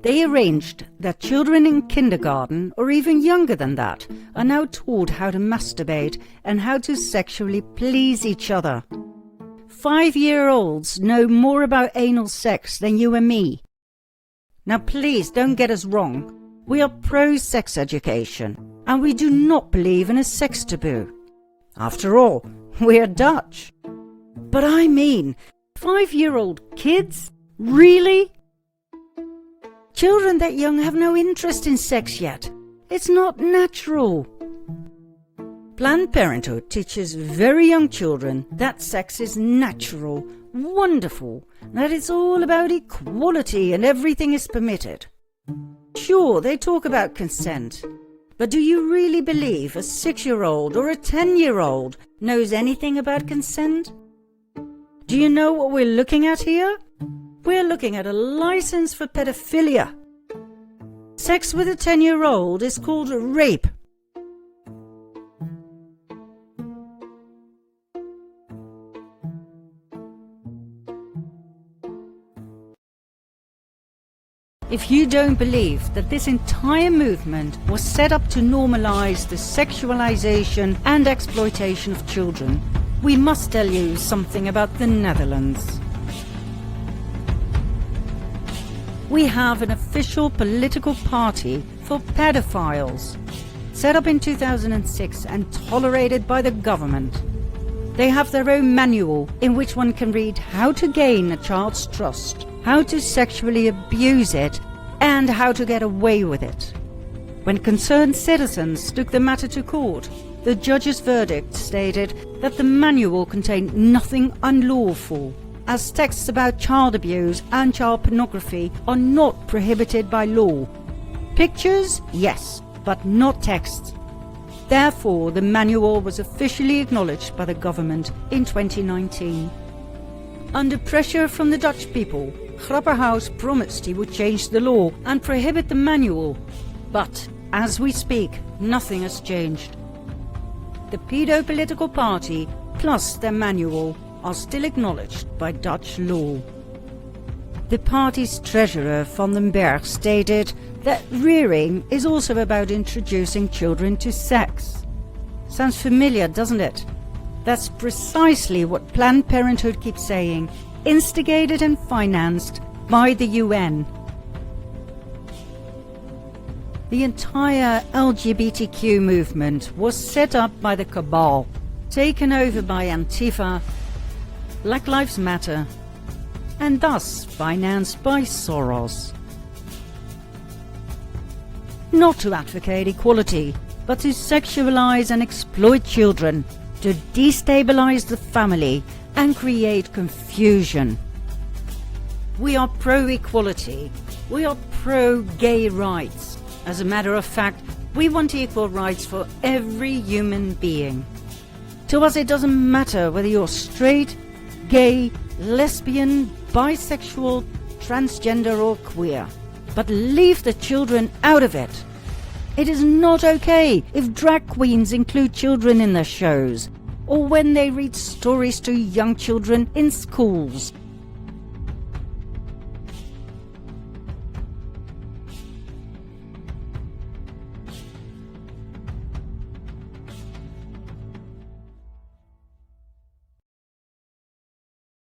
They arranged that children in kindergarten, or even younger than that, are now taught how to masturbate and how to sexually please each other. 5-year-olds know more about anal sex than you and me. Now please don't get us wrong. We are pro-sex education, and we do not believe in a sex taboo. After all, we are Dutch. But I mean, 5-year-old kids? Really? Children that young have no interest in sex yet. It's not natural. Planned Parenthood teaches very young children that sex is natural, wonderful, that it's all about equality and everything is permitted. Sure, they talk about consent, but do you really believe a 6-year-old or a 10-year-old knows anything about consent? Do you know what we're looking at here? We're looking at a license for pedophilia. Sex with a 10-year-old is called rape. If you don't believe that this entire movement was set up to normalize the sexualization and exploitation of children, we must tell you something about the Netherlands. We have an official political party for pedophiles, set up in 2006 and tolerated by the government. They have their own manual in which one can read how to gain a child's trust, how to sexually abuse it, and how to get away with it. When concerned citizens took the matter to court, the judge's verdict stated that the manual contained nothing unlawful, as texts about child abuse and child pornography are not prohibited by law. Pictures, yes, but not texts. Therefore, the manual was officially acknowledged by the government in 2019. Under pressure from the Dutch people, Grapperhaus promised he would change the law and prohibit the manual. But, as we speak, nothing has changed. The pedo-political party, plus their manual, are still acknowledged by Dutch law. The party's treasurer Van den Berg stated that rearing is also about introducing children to sex. Sounds familiar, doesn't it? That's precisely what Planned Parenthood keeps saying, instigated and financed by the UN. The entire LGBTQ movement was set up by the cabal, taken over by Antifa, Black Lives Matter, and thus financed by Soros. Not to advocate equality, but to sexualize and exploit children, to destabilize the family and create confusion. We are pro-equality. We are pro-gay rights. As a matter of fact, we want equal rights for every human being. To us, it doesn't matter whether you're straight, gay, lesbian, bisexual, transgender or queer. But leave the children out of it. It is not okay if drag queens include children in their shows, or when they read stories to young children in schools.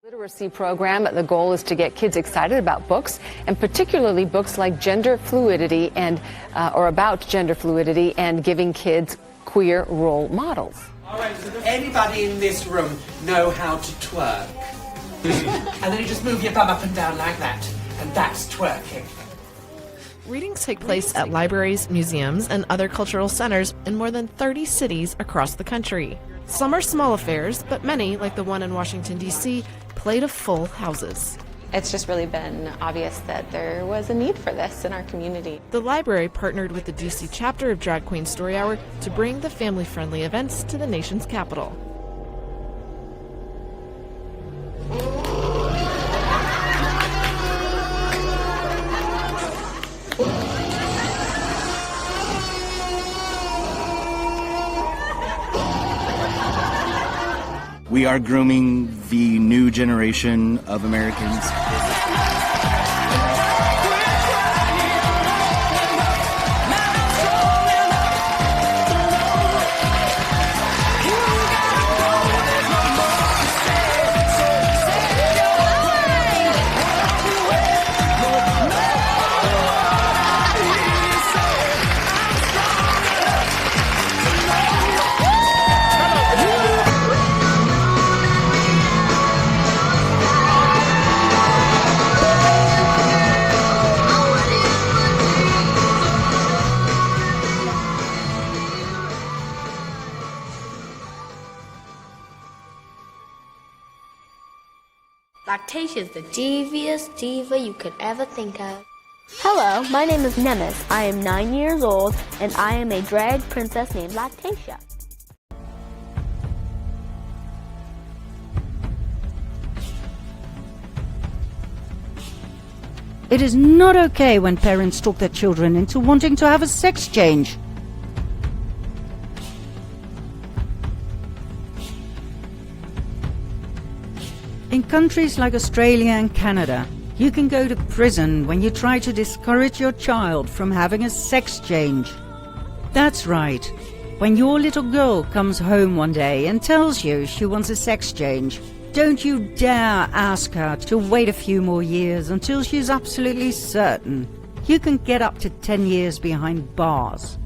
Literacy program. The goal is to get kids excited about books, and particularly books like gender fluidity and or about gender fluidity, and giving kids queer role models. All right, so does anybody in this room know how to twerk? And then you just move your bum up and down like that, and that's twerking. Readings take place at libraries, museums, and other cultural centers in more than 30 cities across the country. Some are small affairs, but many, like the one in Washington, D.C., play to full houses. It's just really been obvious that there was a need for this in our community. The library partnered with the D.C. chapter of Drag Queen Story Hour to bring the family-friendly events to the nation's capital. We are grooming the new generation of Americans. Lactatia is the devious diva you could ever think of. Hello, my name is Nemes. I am 9 years old, and I am a drag princess named Lactatia. It is not okay when parents talk their children into wanting to have a sex change. In countries like Australia and Canada, you can go to prison when you try to discourage your child from having a sex change. That's right. When your little girl comes home one day and tells you she wants a sex change, don't you dare ask her to wait a few more years until she's absolutely certain. You can get up to 10 years behind bars.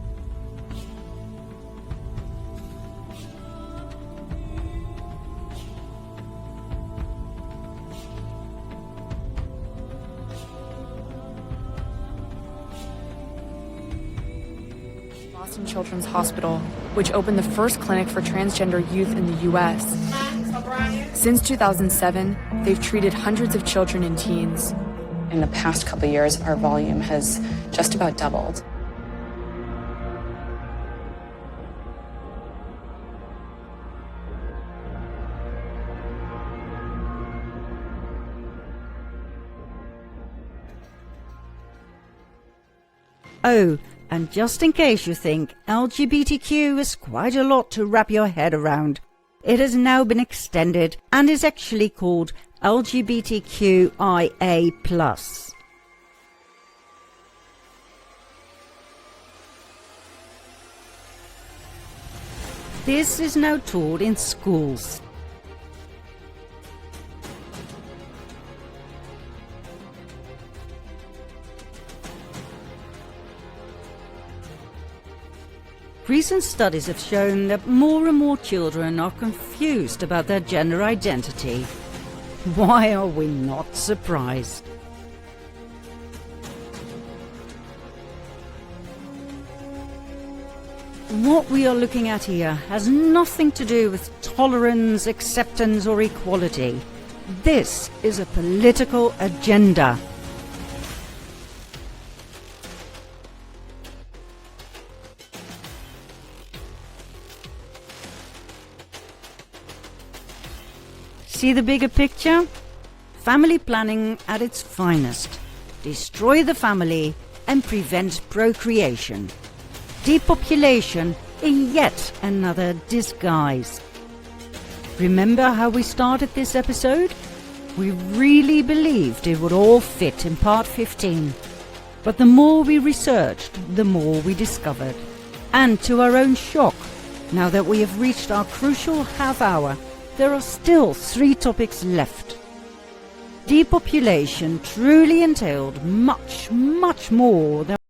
Boston Children's Hospital, which opened the first clinic for transgender youth in the U.S. Since 2007, they've treated hundreds of children and teens. In the past couple of years, our volume has just about doubled. Oh, and just in case you think LGBTQ is quite a lot to wrap your head around, it has now been extended and is actually called lgbtqia+. This is now taught in schools. Recent studies have shown that more and more children are confused about their gender identity. Why are we not surprised? What we are looking at here has nothing to do with tolerance, acceptance, or equality. This is a political agenda. See the bigger picture? Family planning at its finest. Destroy the family and prevent procreation. Depopulation in yet another disguise. Remember how we started this episode? We really believed it would all fit in part 15. But the more we researched, the more we discovered. And to our own shock, now that we have reached our crucial half hour, there are still 3 topics left. Depopulation truly entailed much, much more than